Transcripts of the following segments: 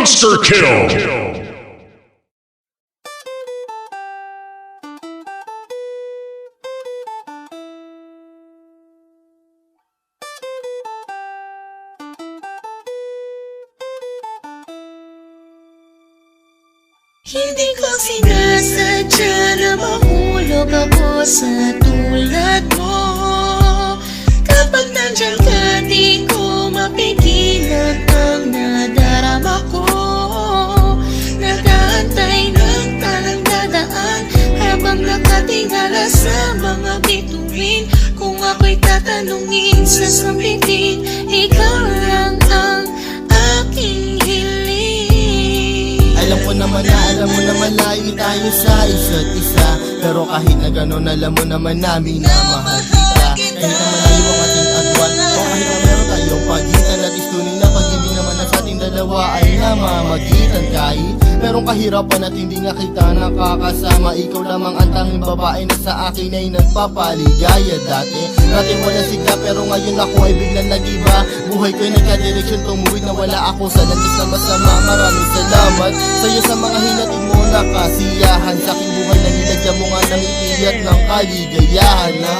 Monster kill! Hindi ko sinasadya na mahulog ako sa tulad mo. Kapag nandiyan ka, di ko mapigilan ang nadarama ko. Nag-aantay ng talang dadaan habang nakatingala sa mga bituin. Kung ako'y tatanungin sa sambitin, ikaw lang ang aking hiling. Alam ko naman na, alam mo naman layo tayo sa isa't isa. Pero kahit na gano'n, alam mo naman namin na mahal kita. Kahit na malayo ang ating agwan, o kahit na meron tayong pagitan, at istunin na pag-ibig naman na sa ating dalawa ay namamagitan. Kahit merong kahirapan at hindi nga kita nakakasama, ikaw lamang ang tanging babae na sa akin ay nagpapaligaya. Dati wala sigla, pero ngayon ako ay biglang nag-iba. Buhay ko'y nagka-direksyon, tumuwid na wala ako sa landas na masama. Maraming salamat sa'yo sa mga hinatid mo na kasiyahan. Sa aking buhay na nilagyan mo nga ng itiyat ng kaligayahan na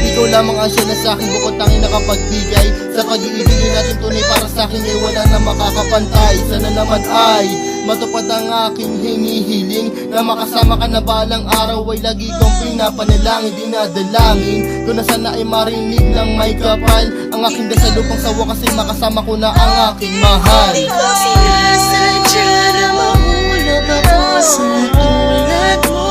ikaw lamang ang siya na sa'kin bukod tanging nakapagbigay. Sa pag-iibigin natin tunay para sa'kin ay wala na makakapantay. Sana naman ay matupad ang aking hinihiling, na makasama ka na balang araw ay lagi kong pinapanalangin. Dinadalangin ko na sana ay marinig ng may kapal ang aking dasal upang sa wakas ay makasama ko na ang aking mahal. Hindi ko sinasadya na mahulog ako sa tulad mo.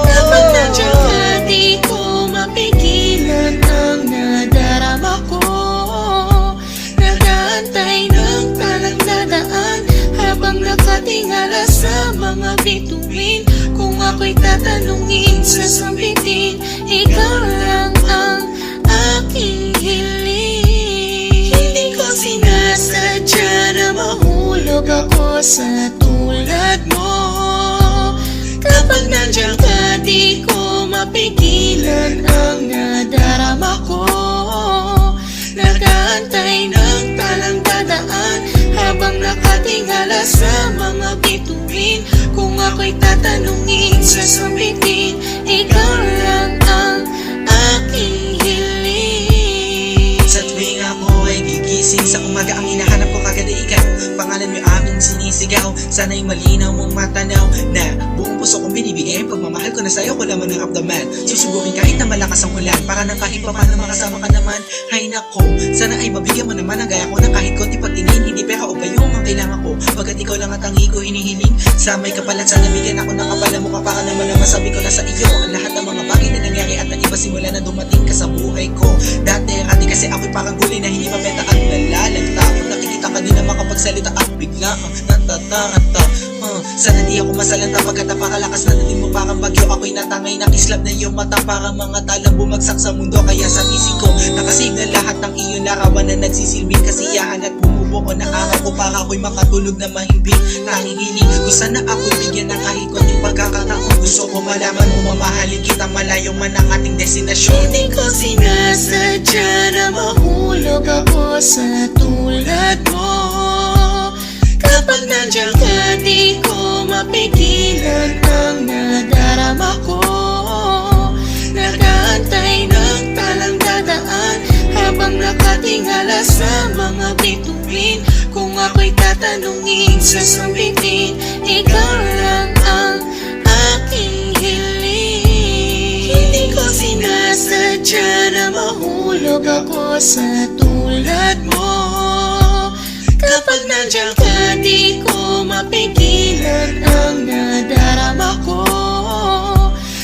Kapag nandiyan ka, di ko mapigilan ang nadarama ko. Nag-aantay ng talang dadaan habang nakatingala sa mga bituin. Kung ako'y tatanungin sa sambitin, ikaw lang ang aking hiling. Hindi ko sinasadya na mahulog ako sa tulad mo. Kapag nandiyan ka, di ko mapigilan ang nadarama ko. Nag-aantay ng talang dadaan habang nakatingala sa mga bituin. Kung ako'y tatanungin sa sambitin, ikaw lang ang aking hiling. Sa tuwing ako ay gigising sa umaga, ang hinahanap ko kagad ay ikaw. Pangalan mo aming sinisigaw, sana'y malinaw mong matanaw na buong puso kong binibigay ang pagmamahal ko na sa'yo ko lamang naramdaman. Susubukin kahit na malakas ang ulan, para na kahit pa paano makasama ka naman. Hay nako, sana ay mabigyan mo naman ang gaya ko na kahit konti pagtingin, hindi pera o bayong ang kailangan ko. Pagkat ikaw lang ang tangi ko hinihiling, sa may kapalan sana bigyan ako ng kapala mo. Para naman na masabi ko na sa iyo ang lahat ng mga bagay na nangyari at nag-iba simula na dumating ka sa buhay ko. Dati kasi ako'y parang gulay na hindi mabenta at nalalagta. Kung nakikita ka din na makapagsalita at bigla natataranta. Sana di ako masalanta pagkat napakalakas na dating mo parang bagyo. Ako'y natangay na kislap na iyong mata, para mga talang bumagsak sa mundo. Kaya sa isip ko nakasignal lahat ng iyong larawan na nagsisilbing kasiyahan at bumubuo na araw ko, para ako'y makatulog na mahimbing. Nanginginig ko sana ako'y bigyan ng kahit konting pagkakataon. Gusto ko malaman mo mamahalin kita malayong man ang ating destinasyon. Hindi ko sinasadya na mahulog ako sa tulad mo. Kapag nandiyan ka, di ko mapigilan ang nadarama ko. Nag-aantay ng talang dadaan habang nakatingala sa mga bituin. Kung ako'y tatanungin sa sambitin, ikaw lang ang aking hiling. Hindi ko sinasadya na mahulog ako sa tulad mo. Kapag nandiyan ka, di ko mapigilan ang nadarama ko.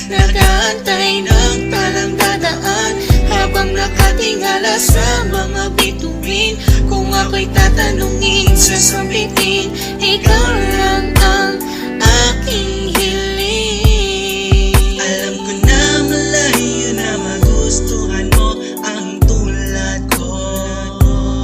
Nag-aantay ng talang dadaan habang nakatingala sa mga bituin. Kung ako'y tatanungin sa sambitin, ikaw